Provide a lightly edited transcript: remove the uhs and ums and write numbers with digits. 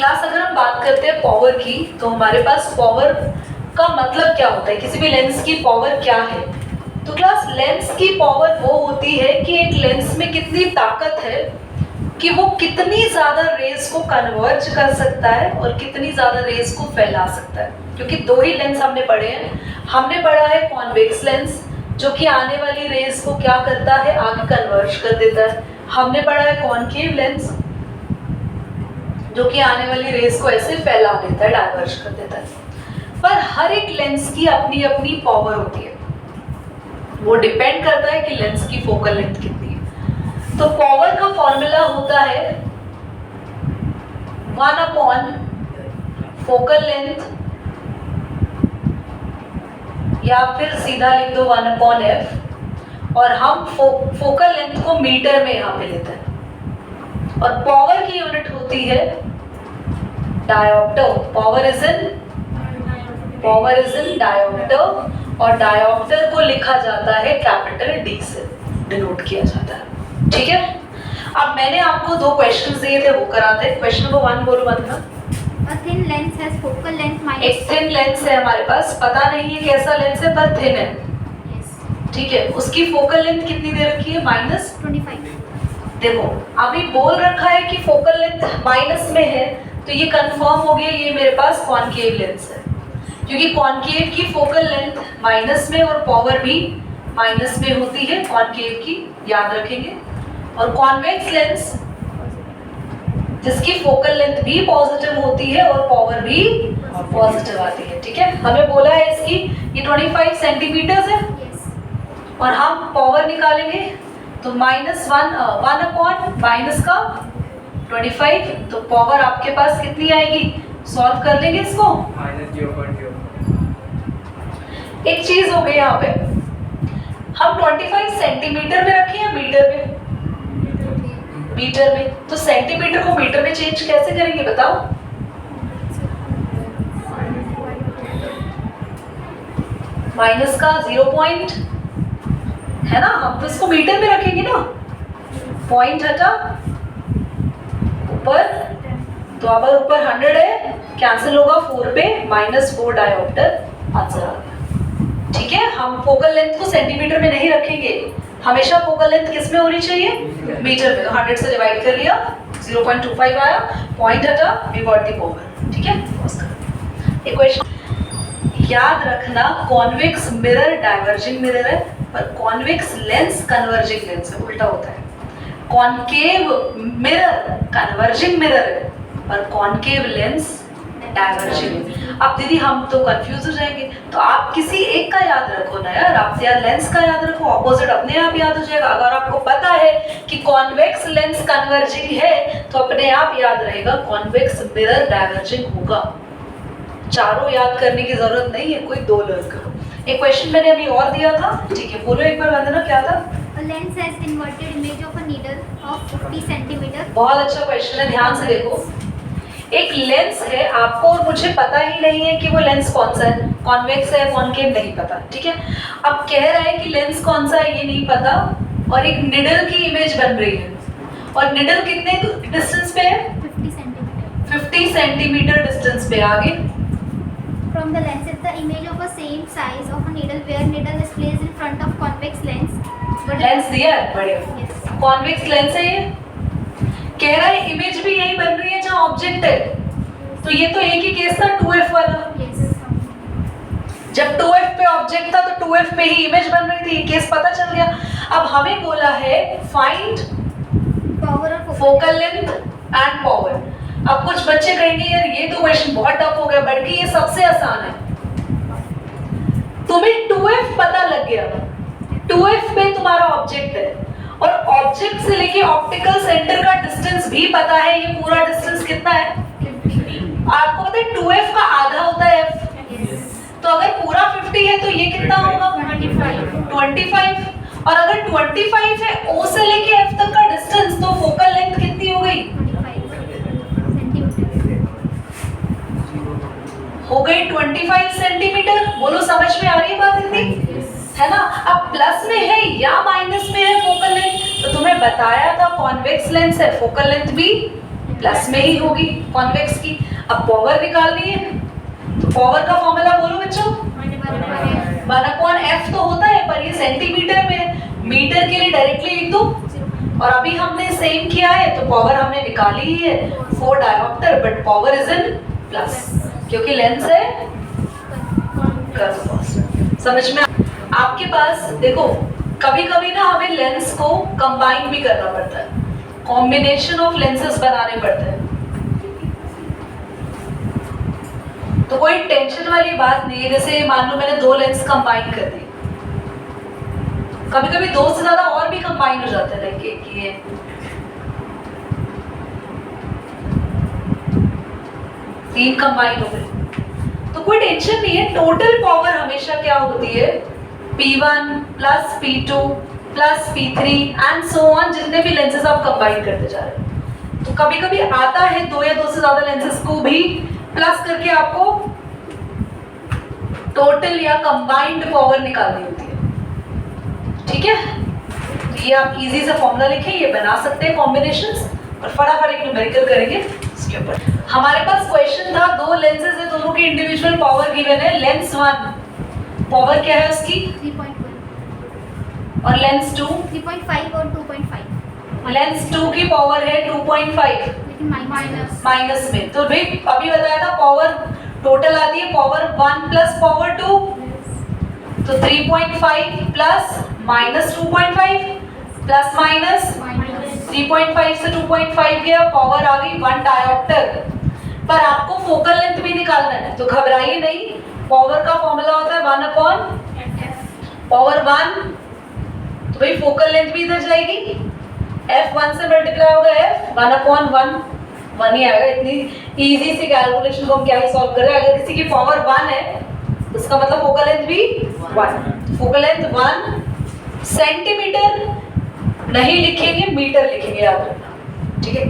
Class अगर हम बात करते हैं पावर की, तो हमारे पास पावर का मतलब क्या होता है, किसी भी लेंस की पावर क्या है। तो क्लास लेंस की पावर वो होती है कि एक लेंस में कितनी ताकत है कि वो कितनी ज्यादा रेज को कन्वर्ज कर सकता है और कितनी ज्यादा रेज को फैला सकता है। क्योंकि दो ही लेंस हमने पढ़े हैं। हमने पढ़ा है कॉन्वेक्स लेंस जो कि आने वाली रेज को क्या करता है, आगे कन्वर्ज कर देता है। हमने पढ़ा है कॉनकेव लेंस जो कि आने वाली रेज को ऐसे फैला देता है, डाइवर्ज कर देता है। पर हर एक लेंस की अपनी अपनी पावर होती है, वो डिपेंड करता है कि लेंस की फोकल लेंथ कितनी है। तो पावर का फॉर्मूला होता है 1/, फोकल लेंथ, या फिर सीधा लिख दो 1/f, और हम फोकल लेंथ को मीटर में यहाँ पे लेते हैं। और पावर की यूनिट होती है dioptre. Power is in dioptre, और डायोप्टर को लिखा जाता है कैपिटल डी से डिनोट किया जाता है। ठीक है, अब मैंने आपको दो क्वेश्चंस दिए थे, वो कराते हैं। क्वेश्चन नंबर 1 बोलो 1 था। A thin lens has focal length minus. एक थिन लेंस है हमारे पास, पता नहीं है कैसा लेंस है पर थिन है। Yes. ठीक है, उसकी फोकल लेंथ कितनी दे रखी है, -25. देखो अभी बोल रखा है कि फोकल लेंथ माइनस में है, तो ये कंफर्म हो गया ये मेरे पास कॉनकेव लेंस है, क्योंकि कॉनकेव की फोकल लेंथ माइनस में और पावर भी माइनस में होती है कॉनकेव की, याद रखेंगे। और कॉन्वेक्स लेंस जिसकी फोकल लेंथ भी पॉजिटिव होती है और पावर भी पॉजिटिव आती है। ठीक है, हमें बोला है इसकी ये 25 सेंटीमीटर है, Yes. और हम पावर निकालेंगे तो -1 माइनस का 25, तो पावर आपके पास कितनी आएगी, सॉल्व कर लेंगे इसको। -0.0। एक चीज हो गई यहाँ पे, हम 25 सेंटीमीटर में रखें या मीटर में, मीटर में। तो सेंटीमीटर को मीटर में चेंज कैसे करेंगे बताओ। माइनस का 0 पॉइंट है ना, हम तो इसको मीटर में रखेंगे ना, पॉइंट हटा ऊपर, तो अगर ऊपर 100 है कैंसिल होगा 4 पे, -4 डायोप्टर आंसर आ गया। ठीक है, हम फोकल लेंथ को सेंटीमीटर में नहीं रखेंगे, हमेशा फोकल लेंथ किस में होनी चाहिए, मीटर में। तो 100 से डिवाइड कर लिया, 0.25 आया, पॉइंट हटा, वी गॉट द पावर। ठीक है, एक क्वेश्चन याद रखना, कॉन्वेक्स मिरर डाइवर्जिंग मिरर है, पर कॉन्वेक्स लेंस कन्वर्जिंग लेंस है, उल्टा होता है। कॉनकेव मिरर कन्वर्जिंग मिरर है, पर कॉनकेव लेंस डाइवर्जिंग। अब दीदी हम तो कंफ्यूज हो जाएंगे, तो आप किसी एक का याद रखो ना यार, आप या लेंस का याद रखो, ऑपोजिट अपने आप याद हो जाएगा। अगर आपको पता है कि कॉन्वेक्स लेंस कन्वर्जिंग है, तो अपने आप याद रहेगा कॉन्वेक्स मिरर डाइवर्जिंग होगा। चारों याद करने की जरूरत नहीं है, कोई 2 लर्न करो। एक क्वेश्चन मैंने अभी और दिया था, ठीक है, बोलो एक बार वंदना, क्या था। A lens has inverted image of a needle of 50 centimeter. बहुत अच्छा क्वेश्चन है, ध्यान से देखो। एक लेंस है, आपको और मुझे पता ही नहीं है कि वो लेंस कौन सा है, कॉन्वेक्स है कॉनकेव नहीं पता। ठीक है, अब कह रहा है कि लेंस कौन सा है ये नहीं पता, और एक निडल की इमेज बन रही है, और निडल कितने डिस्टेंस पे है, 50 centimeter. 50 सेंटीमीटर डिस्टेंस पे। आगे From the lens is the image of a same size of a needle where needle is placed in front of convex lens. Lens दिया है, बढ़िया। Yes. कॉन्वेक्स लेंस है ये, कह रहा है इमेज भी यही बन रही है जहाँ ऑब्जेक्ट है। तो ये तो एक ही केस था 2f वाला, Yes. जब 2f पे ऑब्जेक्ट था तो 2f पे ही इमेज बन रही थी, ये केस पता चल गया। अब हमें बोला है फाइंड Power और फोकल लेंथ एंड पावर। अब कुछ बच्चे कहेंगे यार ये तो क्वेश्चन बहुत टफ हो गया, बल्कि ये सबसे आसान है। तुम्हें 2f पता लग गया, 2f पे तुम्हारा ऑब्जेक्ट है, और ऑब्जेक्ट से लेके ऑप्टिकल सेंटर का डिस्टेंस भी पता है, ये पूरा डिस्टेंस कितना है, आपको पता है 2f का आधा होता है f, तो अगर पूरा 50 है तो ये कितना होगा 25, और अगर 25 है o से लेके f तक का डिस्टेंस, तो फोकल लेंथ कितनी हो गई, 25 centimeter. हो गई 25 सेंटीमीटर। बोलो समझ में आ रही है बात इतनी, है ना। अब प्लस में है या माइनस में है फोकल लेंथ, तो तुम्हें बताया था कॉन्वेक्स लेंस है, फोकल लेंथ भी प्लस में ही होगी कॉन्वेक्स की। अब पावर निकालनी है तो पावर का फॉर्मूला बोलो बच्चों, 1/f तो होता है पर ये सेंटीमीटर में, मीटर के लिए डायरेक्टली लिख दो। और अभी हमने सेम किया है तो पावर हमने निकाली ही है 4 dioptre, but power is in plus क्योंकि लेंस है कर्व। समझ में? आपके पास देखो कभी कभी ना हमें लेंस को कंबाइन भी करना पड़ता है, कॉम्बिनेशन ऑफ लेंसेस बनाने पड़ते हैं। तो कोई टेंशन वाली बात नहीं है, जैसे मान लो मैंने 2 लेंस कंबाइन कर दी, कभी कभी 2 से ज्यादा और भी कंबाइन हो जाते हैं, लाइक ये 3 कंबाइन हो गए तो कोई टेंशन नहीं है। टोटल पावर हमेशा क्या होती है, P1 plus P2 plus P3 and so on, जितने भी लेंसेज आप कंबाइन करते जा रहे हैं। तो कभी कभी आता है 2 या 2 से ज्यादा लेंसेज को भी प्लस करके आपको टोटल या कंबाइंड पावर निकालनी होती है, ठीक है? तो ये आप इजी से फॉर्मूला लिखें, ये बना सकते हैं कॉम्बिनेशंस और फटाफट एक न्यूमेरिकल करेंगे इसके ऊपर। हमारे पास क्वेश्चन था 2 लेंसेज है, दोनों की इंडिविजुअल पावर गिवन है। लेंस 1 पावर क्या है उसकी 3.1 और लेंस 2 3.5 और 2.5, लेंस 2 की पावर है 2.5 लेकिन माइनस में। तो भाई अभी बताया था पावर टोटल आती है पावर 1 प्लस पावर 2, तो 3.5 प्लस माइनस 2.5 प्लस माइनस 3.5 से 2.5 गया, पावर आ गई 1 डायोप्टर। पर आपको फोकल लेंथ भी निकालना है तो घबराइए नहीं, पावर का फॉर्मूला होता है 1/f पावर 1। तो भाई फोकल लेंथ भी इधर जाएगी, f1 से मल्टीप्लाई होगा f 1/1 1 ही आएगा। इतनी इजी सी कैलकुलेशन को हम क्या ही सॉल्व कर रहे हैं। अगर किसी की पावर 1 है उसका मतलब फोकल लेंथ भी 1। फोकल लेंथ 1 सेंटीमीटर नहीं लिखेंगे, मीटर लिखेंगे, याद रखना, ठीक है?